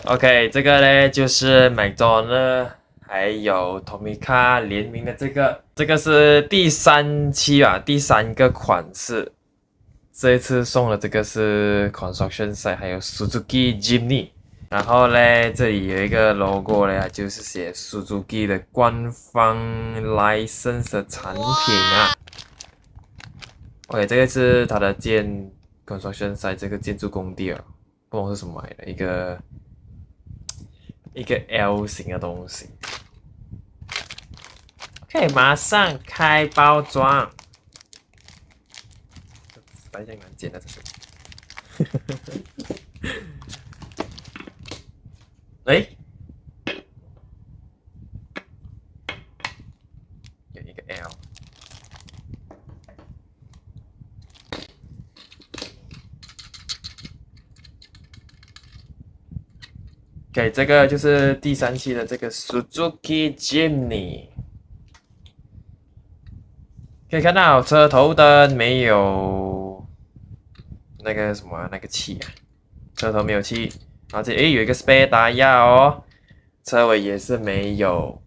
OK，这个呢就是 McDonald 还有 Tomica 联名的这个是第3期啊，第3个款式。这一次送的这个是 Construction Site，还有 Suzuki Jimny。然后呢，这里有一个 logo 呢，就是写 Suzuki 的官方 license 的产品啊。OK，这个是它的Construction Site 这个建筑工地啊，不懂是什么来的，一个 L 型的东西。OK，马上开包装。白相难捡的这是。哎，有一个 L。OK，这个就是第3期的这个 Suzuki Jimny。可以看到车头灯没有那个什么那个气啊，车头没有气，而且有一个 spare 打压哦，车尾也是没有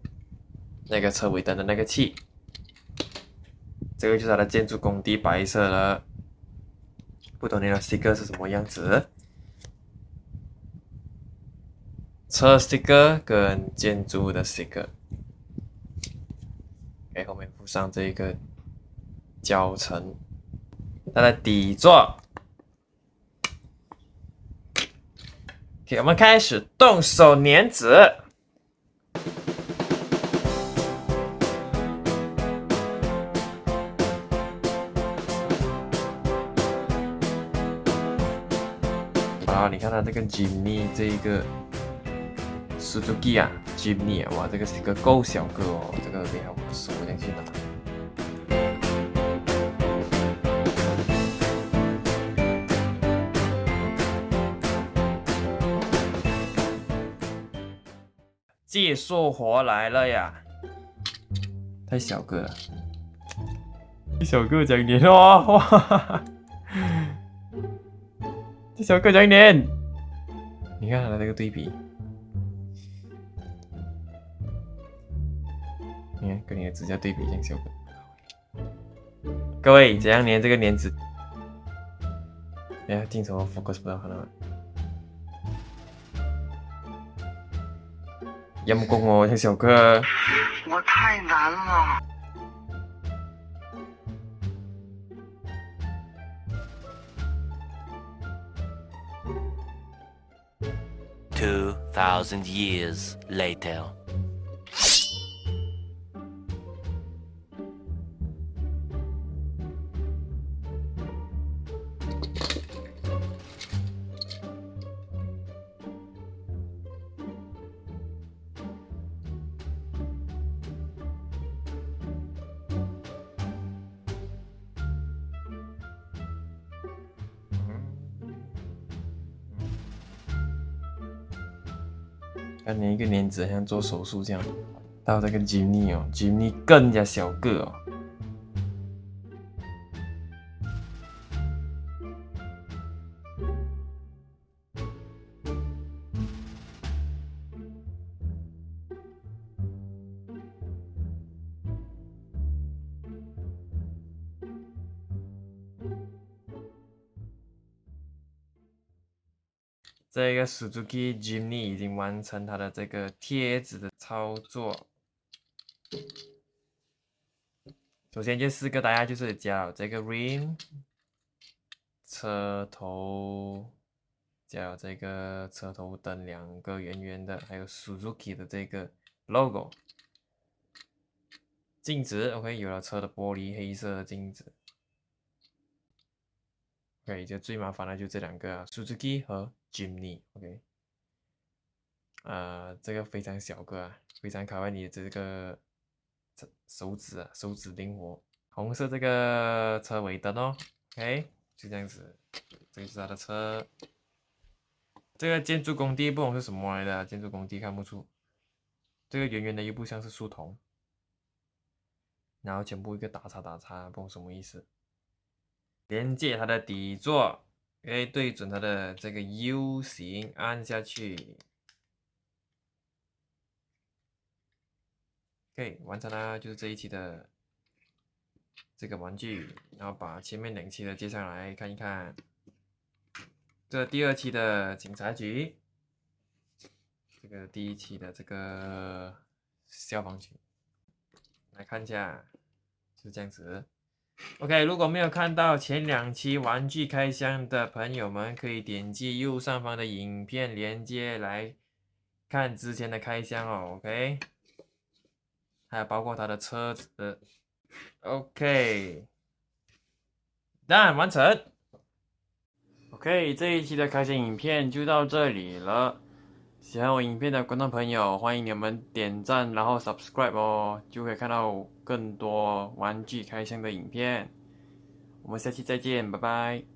那个车尾灯的那个气。这个就是它的建筑工地白色的，不懂你的 sticker 是什么样子？车 sticker 跟建筑的 sticker， 给后面附上这个胶层，它的底座。OK， 我们开始动手粘纸。好，你看它这个 Jimny 这一个 Suzuki 啊 ，Jimny 啊，哇，这个是一个够小个哦，这个你好手这样去拿。技术活来了呀！太小个了，这小个讲粘哦，哇！这小个讲粘，你看它的这个对比，你看跟你的指甲对比，这样小个。各位，怎样粘这个粘纸？哎呀，镜头 focus 不到，看到吗？阴公哦，这小个。我太难了。2,000 years later.看你一个粘纸像做手术这样，到这个 Jimny 哦 ，Jimny 更加小个哦。这个 Suzuki Jimny 已经完成它的这个贴纸的操作。首先这4个大家就是加这个 rim 车头，加这个车头灯2个圆圆的，还有 Suzuki 的这个 logo。镜子 OK， 有了车的玻璃黑色的镜子。OK， 就最麻烦的就这2个啊 ，Suzuki 和 Jimny OK。这个非常小个啊，非常考验你的这个手指啊，手指灵活。红色这个车尾灯哦 ，OK， 就这样子。这个是它的车。这个建筑工地不懂是什么来的，建筑工地看不出。这个圆圆的又不像是树桐，然后全部一个打叉打叉，不懂什么意思。连接它的底座，对准它的这个 U 型按下去。OK， 完成了，就是这一期的这个玩具，然后把前面2期的接上来看一看。这第2期的警察局，这个第1期的这个消防局，来看一下，是这样子。OK， 如果没有看到前2期玩具开箱的朋友们，可以点击右上方的影片连接来看之前的开箱哦。OK， 还有包括他的车子。OK， done， 完成。OK， 这一期的开箱影片就到这里了。喜欢我影片的观众朋友，欢迎你们点赞，然后 subscribe 哦，就会看到更多玩具开箱的影片。我们下期再见，拜拜。